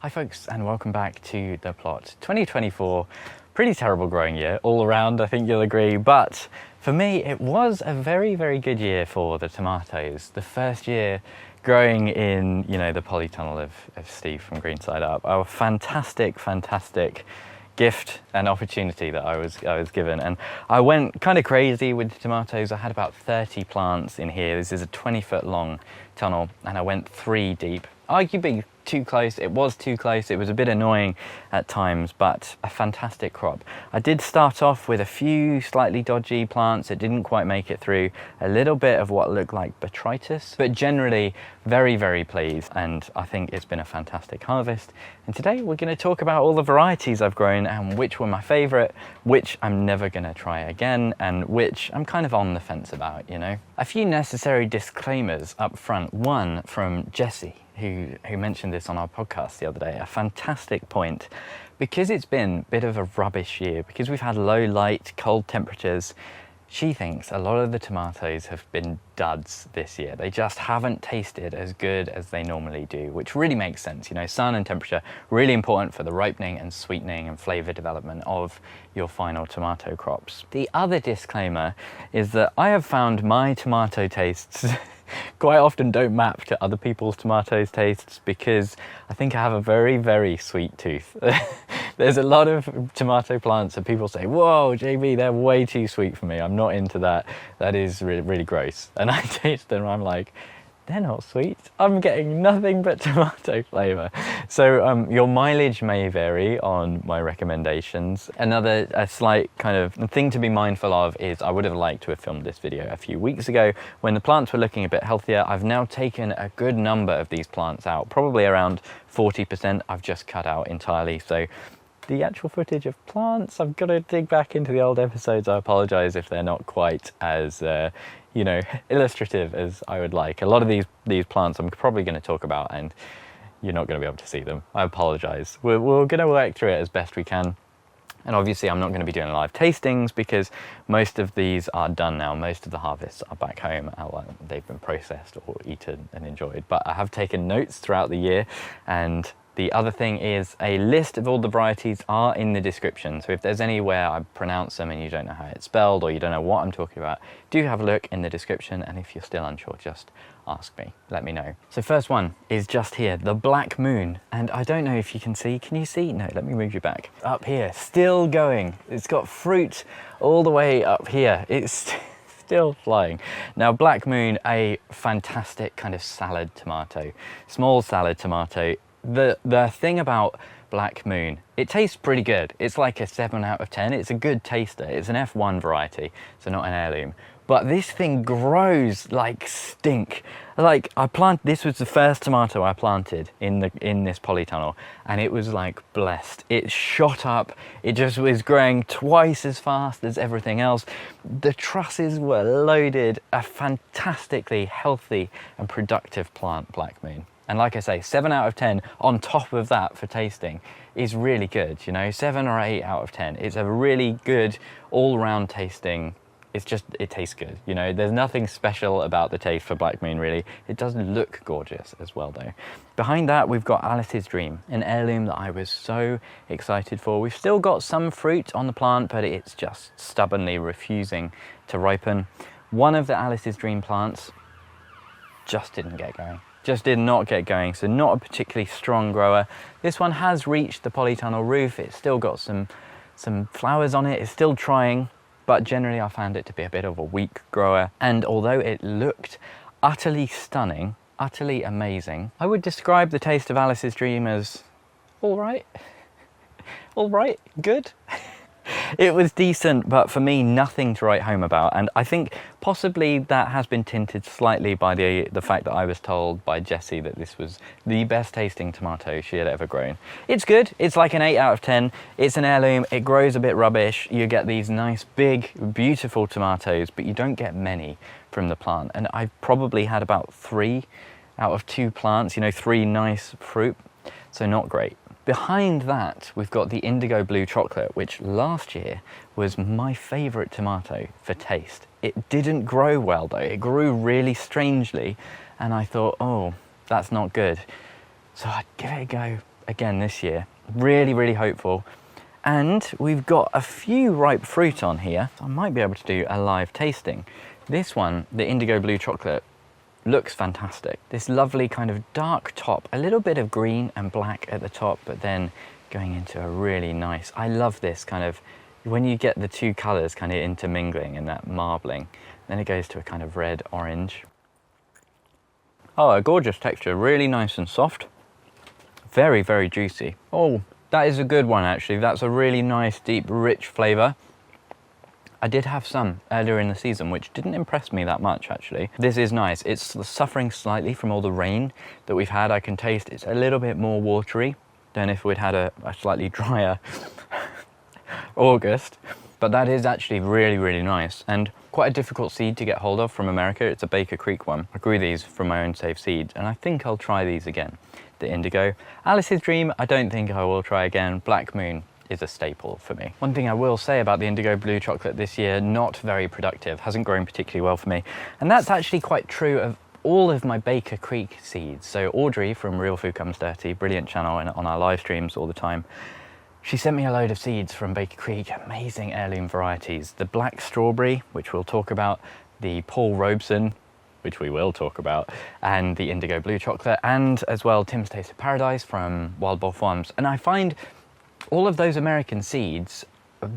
Hi folks, and welcome back to The Plot. 2024, pretty terrible growing year all around, I think you'll agree, but for me it was a very, very good year for the tomatoes. The first year growing in, the polytunnel of Steve from Green Side Up. A fantastic gift and opportunity that I was given, and I went kind of crazy with the tomatoes. I had about 30 plants in here. This is a 20-foot long tunnel, and I went 3 deep. Arguably too close. It was too close. It was a bit annoying at times, but a fantastic crop. I did start off with a few slightly dodgy plants. It didn't quite make it through. A little bit of what looked like botrytis, but generally very, very pleased. And I think it's been a fantastic harvest. And today we're going to talk about all the varieties I've grown and which were my favorite, which I'm never going to try again, and which I'm kind of on the fence about, A few necessary disclaimers up front. One from Jessie, who mentioned this on our podcast the other day, a fantastic point. Because it's been a bit of a rubbish year, because we've had low light, cold temperatures, she thinks a lot of the tomatoes have been duds this year. They just haven't tasted as good as they normally do, which really makes sense. Sun and temperature, really important for the ripening and sweetening and flavor development of your final tomato crops. The other disclaimer is that I have found my tomato tastes quite often don't map to other people's tomatoes tastes, because I think I have a very, very sweet tooth. There's a lot of tomato plants that people say, whoa, JB, they're way too sweet for me. I'm not into that. That is really, really gross. And I taste them and I'm like, they're not sweet. I'm getting nothing but tomato flavor. So your mileage may vary on my recommendations. A slight kind of thing to be mindful of is I would have liked to have filmed this video a few weeks ago when the plants were looking a bit healthier. I've now taken a good number of these plants out, probably around 40% I've just cut out entirely. So the actual footage of plants, I've got to dig back into the old episodes. I apologize if they're not quite as illustrative as I would like. A lot of these plants I'm probably going to talk about and you're not going to be able to see them. I apologize. We're going to work through it as best we can. And obviously I'm not going to be doing live tastings because most of these are done now. Most of the harvests are back home. They've been processed or eaten and enjoyed. But I have taken notes throughout the year, and the other thing is a list of all the varieties are in the description. So if there's anywhere I pronounce them and you don't know how it's spelled or you don't know what I'm talking about, do have a look in the description. And if you're still unsure, just ask me, let me know. So first one is just here, the Black Moon. And I don't know if you can see, can you see? No, let me move you back. Up here, still going. It's got fruit all the way up here. It's still flying. Now, Black Moon, a fantastic kind of salad tomato, small salad tomato. The thing about Black Moon, it tastes pretty good. It's like a 7 out of 10. It's a good taster. It's an F1 variety, so not an heirloom. But this thing grows like stink. This was the first tomato I planted in this polytunnel, and it was like blessed. It shot up. It just was growing twice as fast as everything else. The trusses were loaded. A fantastically healthy and productive plant, Black Moon. And like I say, 7 out of 10 on top of that for tasting is really good, 7 or 8 out of 10. It's a really good all-round tasting. It tastes good, There's nothing special about the taste for Black Moon, really. It does look gorgeous as well, though. Behind that, we've got Alice's Dream, an heirloom that I was so excited for. We've still got some fruit on the plant, but it's just stubbornly refusing to ripen. One of the Alice's Dream plants just didn't get going. Just did not get going, so not a particularly strong grower. This one has reached the polytunnel roof. It's still got some flowers on it. It's still trying, but generally I found it to be a bit of a weak grower. And although it looked utterly stunning, utterly amazing, I would describe the taste of Alice's Dream as all right, good. It was decent, but for me, nothing to write home about. And I think possibly that has been tinted slightly by the fact that I was told by Jessie that this was the best tasting tomato she had ever grown. It's good. It's like an 8 out of 10. It's an heirloom. It grows a bit rubbish. You get these nice, big, beautiful tomatoes, but you don't get many from the plant. And I've probably had about 3 out of 2 plants, 3 nice fruit. So not great. Behind that, we've got the Indigo Blue Chocolate, which last year was my favourite tomato for taste. It didn't grow well though. It grew really strangely, and I thought, oh, that's not good. So I'd give it a go. again this year. Really, really hopeful. And we've got a few ripe fruit on here. I might be able to do a live tasting. This one, the Indigo Blue Chocolate, looks fantastic. This lovely kind of dark top, a little bit of green and black at the top, but then going into a really nice, I love this kind of, when you get the two colours kind of intermingling and that marbling, then it goes to a kind of red orange. Oh, a gorgeous texture, really nice and soft. Very, very juicy. Oh, that is a good one actually. That's a really nice, deep, rich flavour. I did have some earlier in the season, which didn't impress me that much actually. This is nice. It's suffering slightly from all the rain that we've had. I can taste it's a little bit more watery than if we'd had a slightly drier August. But that is actually really, really nice and quite a difficult seed to get hold of from America. It's a Baker Creek one. I grew these from my own safe seed and I think I'll try these again. The Indigo. Alice's Dream, I don't think I will try again. Black Moon is a staple for me. One thing I will say about the Indigo Blue Chocolate this year, not very productive, hasn't grown particularly well for me. And that's actually quite true of all of my Baker Creek seeds. So Audrey from Real Food Comes Dirty, brilliant channel and on our live streams all the time, she sent me a load of seeds from Baker Creek, amazing heirloom varieties. The Black Strawberry, which we'll talk about, the Paul Robeson, which we will talk about, and the Indigo Blue Chocolate, and as well Tim's Taste of Paradise from Wild Boar Farms. And I find all of those American seeds,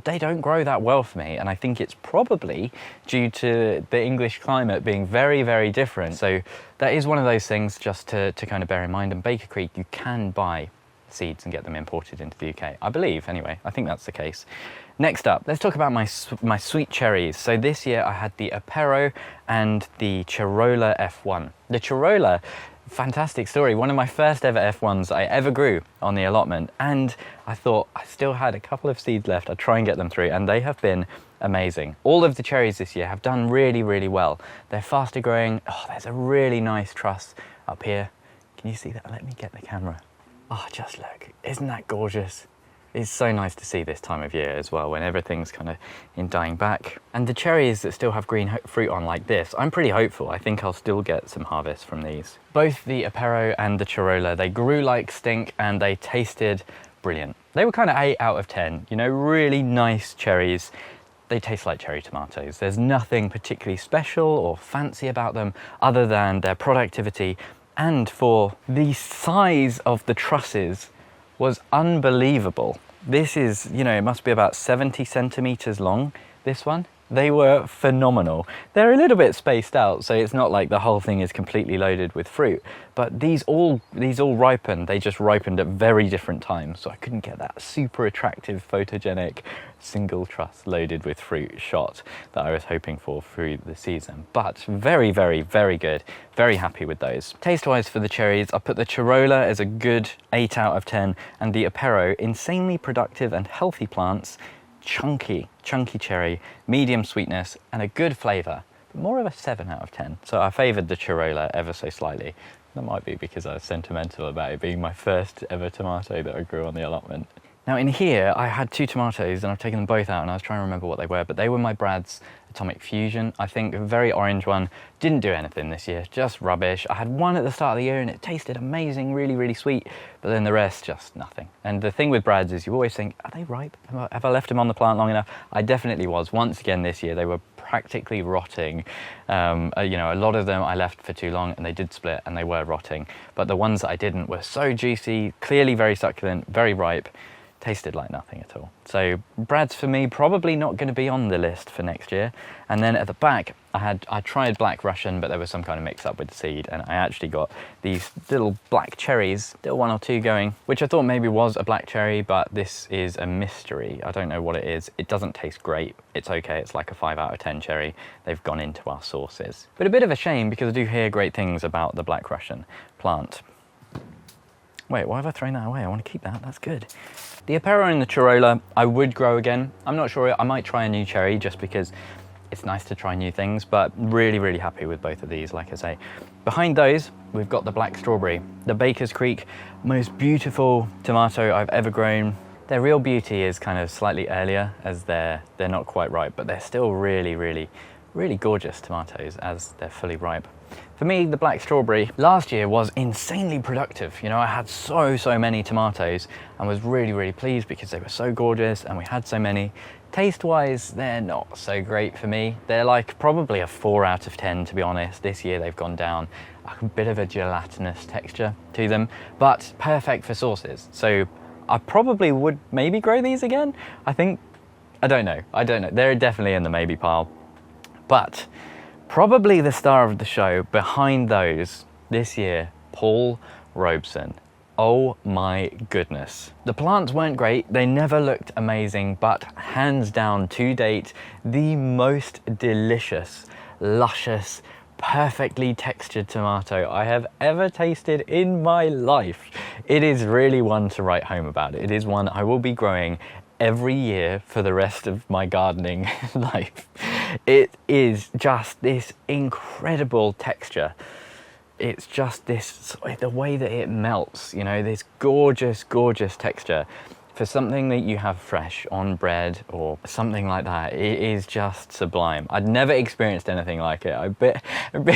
they don't grow that well for me, and I think it's probably due to the English climate being very, very different. So that is one of those things just to kind of bear in mind. And Baker Creek, you can buy seeds and get them imported into the UK, I believe anyway. I think that's the case. Next up, let's talk about my sweet cherries. So this year I had the Appero and the Cherrola F1. The Cherrola, fantastic story. One of my first ever F1s I ever grew on the allotment, and I thought I still had a couple of seeds left. I'd try and get them through, and they have been amazing. All of the cherries this year have done really, really well. They're faster growing. Oh, there's a really nice truss up here. Can you see that? Let me get the camera. Oh, just look. Isn't that gorgeous? It's so nice to see this time of year as well, when everything's kind of in dying back. And the cherries that still have green fruit on like this, I'm pretty hopeful. I think I'll still get some harvest from these. Both the Appero and the Cherrola, they grew like stink and they tasted brilliant. They were kind of 8 out of 10, you know, really nice cherries. They taste like cherry tomatoes. There's nothing particularly special or fancy about them other than their productivity, and for the size of the trusses was unbelievable. This is, you know, it must be about 70 centimeters long, this one. They were phenomenal. They're a little bit spaced out, so it's not like the whole thing is completely loaded with fruit, but these all ripened. They just ripened at very different times, so I couldn't get that super attractive, photogenic, single truss loaded with fruit shot that I was hoping for through the season. But very, very, very good. Very happy with those. Taste-wise for the cherries, I put the Cherrola as a good 8 out of 10, and the Appero, insanely productive and healthy plants, chunky cherry, medium sweetness, and a good flavour, but more of a 7 out of 10. So I favoured the Cherrola ever so slightly. That might be because I was sentimental about it being my first ever tomato that I grew on the allotment. Now in here, I had 2 tomatoes and I've taken them both out, and I was trying to remember what they were, but they were my Brad's Atomic Fusion. I think a very orange one. Didn't do anything this year, just rubbish. I had one at the start of the year and it tasted amazing, really, really sweet, but then the rest, just nothing. And the thing with Brad's is you always think, are they ripe? Have I left them on the plant long enough? I definitely was. Once again this year, they were practically rotting. You know, a lot of them I left for too long and they did split and they were rotting, but the ones that I didn't were so juicy, clearly very succulent, very ripe. Tasted like nothing at all. So Brad's for me probably not going to be on the list for next year. And then at the back I tried Black Russian, but there was some kind of mix up with the seed, and I actually got these little black cherries, still 1 or 2 going, which I thought maybe was a black cherry, but this is a mystery. I don't know what it is. It doesn't taste great. It's okay. It's like a 5 out of 10 cherry. They've gone into our sauces. But a bit of a shame because I do hear great things about the Black Russian plant. Wait, why have I thrown that away? I want to keep that, that's good. The Appero and the Cherrola, I would grow again. I'm not sure, I might try a new cherry just because it's nice to try new things, but really, really happy with both of these, like I say. Behind those, we've got the Black Strawberry, the Baker's Creek, most beautiful tomato I've ever grown. Their real beauty is kind of slightly earlier as they're not quite ripe, but they're still really, really, really gorgeous tomatoes as they're fully ripe. for me, the black strawberry last year was insanely productive. You know, I had so many tomatoes and was really pleased because they were so gorgeous and we had so many. Taste-wise, they're not so great for me. They're like probably a 4 out of 10, to be honest. This year they've gone down a bit of a gelatinous texture to them, but perfect for sauces. So I probably would maybe grow these again. I don't know. They're definitely in the maybe pile. But probably the star of the show behind those this year, Paul Robeson. Oh my goodness. The plants weren't great, they never looked amazing, but hands down to date, the most delicious, luscious, perfectly textured tomato I have ever tasted in my life. It is really one to write home about. It is one I will be growing every year for the rest of my gardening life. It is just this incredible texture. It's just this, the way that it melts, you know, this gorgeous texture. For something that you have fresh on bread or something like that, it is just sublime. I'd never experienced anything like it. I've been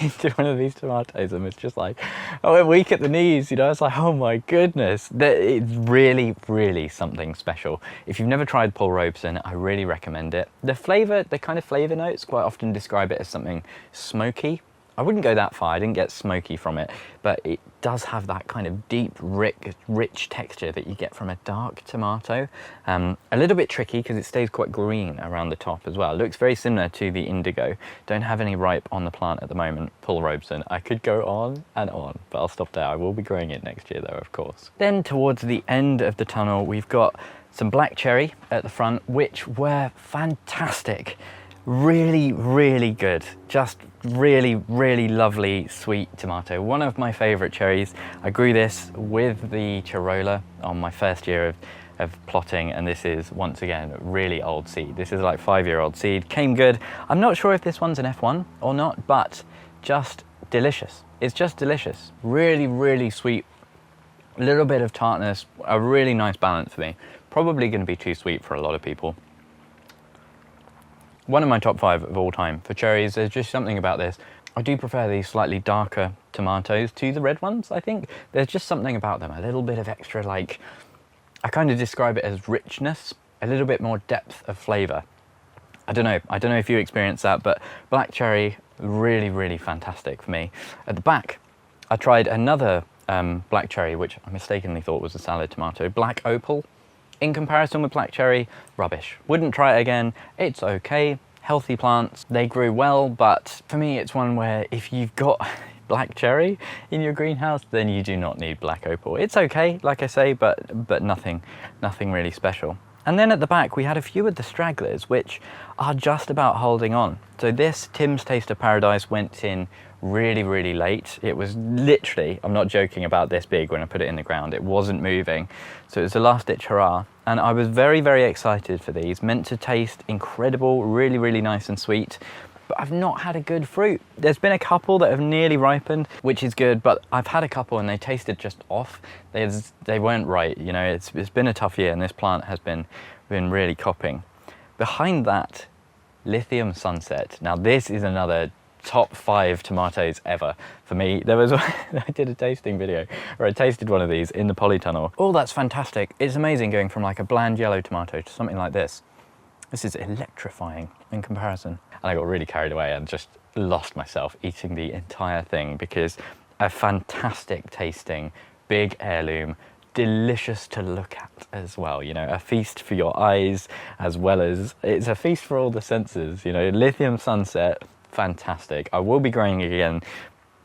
into one of these tomatoes and it's just like, I went weak at the knees, you know, it's like, oh my goodness. It's really something special. If you've never tried Paul Robeson, I really recommend it. The flavour, the kind of flavour notes quite often describe it as something smoky. I wouldn't go that far, I didn't get smoky from it, but it does have that kind of deep, rich texture that you get from a dark tomato. A little bit tricky because it stays quite green around the top as well. It looks very similar to the Indigo. Don't have any ripe on the plant at the moment, Paul Robeson. I could go on and on, but I'll stop there. I will be growing it next year though, of course. Then towards the end of the tunnel, we've got some black cherry at the front, which were fantastic. Really good. Just really lovely sweet tomato. One of my favorite cherries. I grew this with the Cherrola on my first year of plotting, and this is once again really old seed. This is like 5-year-old seed. Came good. I'm not sure if this one's an F1 or not, but just delicious. It's just delicious. Really sweet. A little bit of tartness. A really nice balance for me. Probably going to be too sweet for a lot of people. One of my top 5 of all time for cherries. There's just something about this. I do prefer these slightly darker tomatoes to the red ones, I think. There's just something about them, a little bit of extra, like, I kind of describe it as richness, a little bit more depth of flavour. I don't know if you experience that, but black cherry, really fantastic for me. At the back, I tried another black cherry, which I mistakenly thought was a salad tomato, black opal. In comparison with black cherry, rubbish. Wouldn't try it again. It's okay. Healthy plants. They grew well, but for me, it's one where if you've got black cherry in your greenhouse, then you do not need black opal. It's okay, like I say, but nothing really special. And then at the back, we had a few of the stragglers, which are just about holding on. So this Tim's Taste of Paradise went in really late. It was literally, I'm not joking, about this big when I put it in the ground. It wasn't moving. So it was a last ditch hurrah. And I was very excited for these. Meant to taste incredible, really nice and sweet. But I've not had a good fruit. There's been a couple that have nearly ripened, which is good, but I've had a couple and they tasted just off. They weren't right, you know. It's been a tough year and this plant has been really copping. Behind that, Lithium Sunset. Now this is another top 5 tomatoes ever for me. There was I did a tasting video where I tasted one of these in the polytunnel. Oh, that's fantastic. It's amazing going from like a bland yellow tomato to something like this. This is electrifying in comparison. And I got really carried away and just lost myself eating the entire thing because a fantastic tasting, big heirloom, delicious to look at as well, you know, a feast for your eyes as well as it's a feast for all the senses, you know. Lithium Sunset, fantastic. I will be growing it again,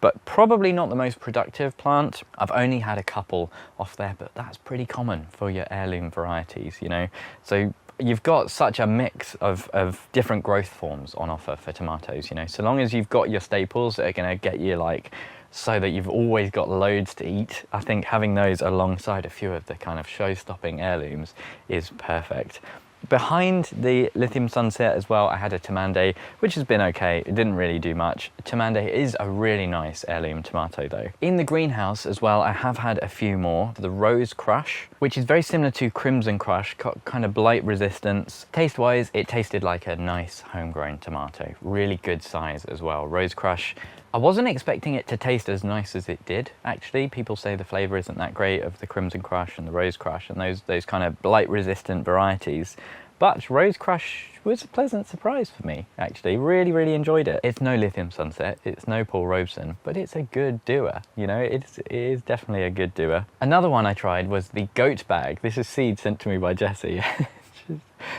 but probably not the most productive plant. I've only had a couple off there, but that's pretty common for your heirloom varieties, you know. So you've got such a mix of different growth forms on offer for tomatoes, you know. So long as you've got your staples that are going to get you like, so that you've always got loads to eat, I think having those alongside a few of the kind of show-stopping heirlooms is perfect. Behind the Lithium Sunset as well, I had a Tomande, which has been okay. It didn't really do much. Tomande is a really nice heirloom tomato though. In the greenhouse as well, I have had a few more. The Rose Crush, which is very similar to Crimson Crush, kind of blight resistance. Taste-wise, it tasted like a nice homegrown tomato. Really good size as well. Rose Crush, I wasn't expecting it to taste as nice as it did, actually. People say the flavour isn't that great of the Crimson Crush and the Rose Crush and those kind of blight-resistant varieties. But Rose Crush was a pleasant surprise for me, actually. Really, really enjoyed it. It's no Lithium Sunset, it's no Paul Robeson, but it's a good doer, you know, it is definitely a good doer. Another one I tried was the Goat Bag. This is seed sent to me by Jessie.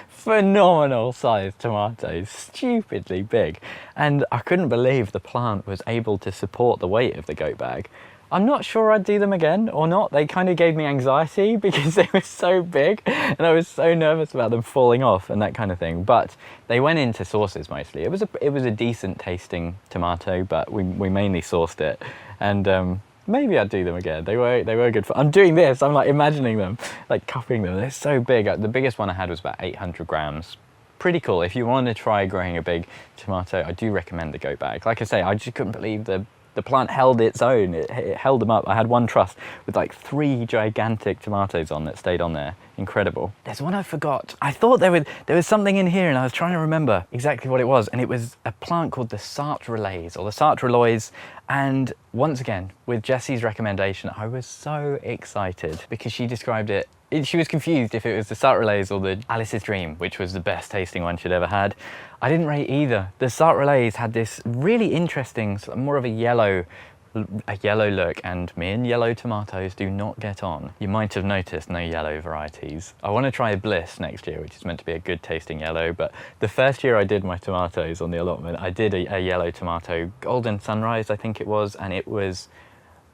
Phenomenal sized tomatoes, stupidly big. And I couldn't believe the plant was able to support the weight of the Goat Bag. I'm not sure I'd do them again or not. They kind of gave me anxiety because they were so big and I was so nervous about them falling off and that kind of thing. But they went into sauces mostly. It was a decent tasting tomato, but we mainly sauced it. And maybe I'd do them again. They were good fun. I'm doing this, I'm like imagining them, like cupping them. They're so big. The biggest one I had was about 800 grams. Pretty cool. If you want to try growing a big tomato, I do recommend the Goat Bag. Like I say, I just couldn't believe the plant held its own. It held them up. I had one truss with like 3 gigantic tomatoes on that stayed on there. Incredible. There's one I forgot. I thought there was something in here and I was trying to remember exactly what it was, and it was a plant called the Sart Roloise or the Sart Roloise. And once again, with Jessie's recommendation, I was so excited because she described it. She was confused if it was the Sart Roloise or the Alice's Dream, which was the best tasting one she'd ever had. I didn't rate either. The Sart Roloise had this really interesting, sort of more of a yellow look, and me and yellow tomatoes do not get on. You might have noticed no yellow varieties. I want to try a Bliss next year, which is meant to be a good tasting yellow, but the first year I did my tomatoes on the allotment, I did a yellow tomato, Golden Sunrise I think it was, and it was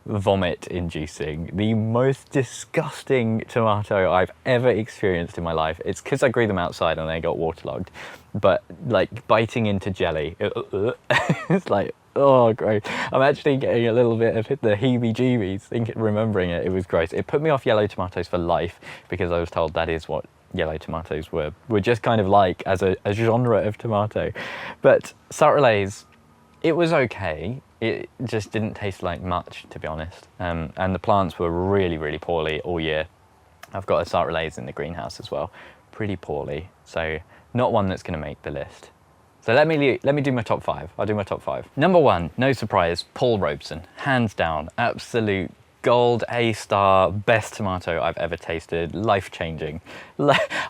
vomit inducing. The most disgusting tomato I've ever experienced in my life. It's because I grew them outside and they got waterlogged, but like biting into jelly, it's like, oh gross. I'm actually getting a little bit of the heebie-jeebies remembering it. It was gross. It put me off yellow tomatoes for life because I was told that is what yellow tomatoes were just kind of like as a genre of tomato. But Sart Roloise, it was okay. It just didn't taste like much, to be honest. And the plants were really, really poorly all year. I've got a Sart Roloise in the greenhouse as well, pretty poorly. So not one that's going to make the list. So let me do my top 5. I'll do my top 5. Number 1, no surprise, Paul Robeson, hands down, absolute gold, A-star, best tomato I've ever tasted, life-changing.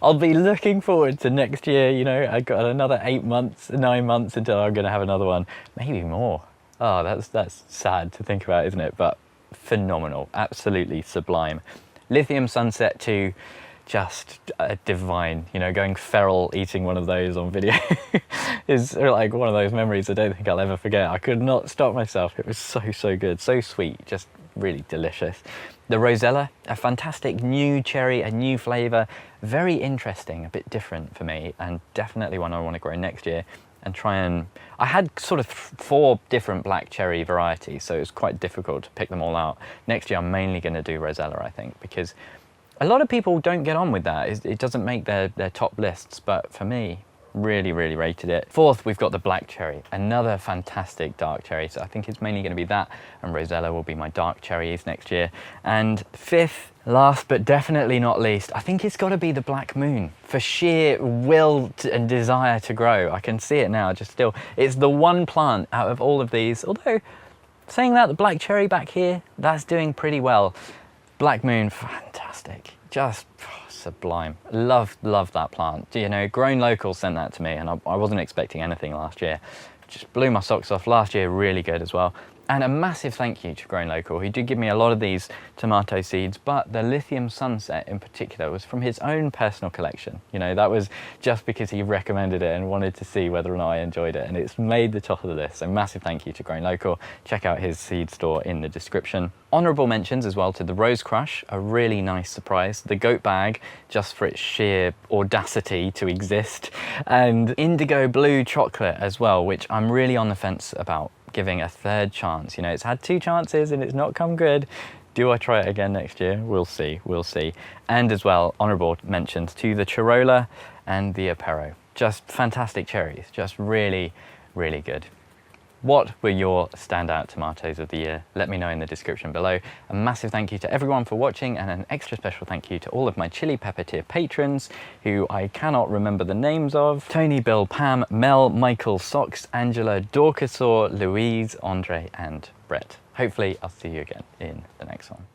I'll be looking forward to next year, you know, I've got another 9 months until I'm going to have another one, maybe more. Oh, that's sad to think about, isn't it? But phenomenal, absolutely sublime. Lithium Sunset too, just divine. You know, going feral eating one of those on video is like one of those memories I don't think I'll ever forget. I could not stop myself. It was so good, so sweet, just really delicious. The Rosella, a fantastic new cherry, a new flavour, very interesting, a bit different for me, and definitely one I want to grow next year and try and... I had sort of 4 different black cherry varieties, so it was quite difficult to pick them all out. Next year I'm mainly going to do Rosella, I think, because a lot of people don't get on with that. It doesn't make their top lists, but for me, really rated it. 4th, we've got the black cherry, another fantastic dark cherry, so I think it's mainly going to be that, and Rosella will be my dark cherries next year. And 5th, last but definitely not least, I think it's got to be the Black Moon, for sheer will and desire to grow. I can see it now, just still. It's the one plant out of all of these, although saying that, the black cherry back here, that's doing pretty well. Black Moon, fantastic, just sublime. Love that plant. You know, Grown Local sent that to me and I wasn't expecting anything last year. Just blew my socks off. Last year, really good as well. And a massive thank you to Grown Local. He did give me a lot of these tomato seeds, but the Lithium Sunset in particular was from his own personal collection. You know, that was just because he recommended it and wanted to see whether or not I enjoyed it, and it's made the top of the list. So massive thank you to Grown Local. Check out his seed store in the description. Honourable mentions as well to the Rose Crush, a really nice surprise. The Goat Bag, just for its sheer audacity to exist. And Indigo Blue Chocolate as well, which I'm really on the fence about giving a 3rd chance. You know, it's had 2 chances and it's not come good. Do I try it again next year? We'll see. And as well, honourable mentions to the Cherrola and the Appero. Just fantastic cherries, just really good. What were your standout tomatoes of the year? Let me know in the description below. A massive thank you to everyone for watching, and an extra special thank you to all of my chili pepper tier patrons, who I cannot remember the names of: Tony, Bill, Pam, Mel, Michael, Sox, Angela, Dorcasaur, Louise, Andre and Brett. Hopefully I'll see you again in the next one.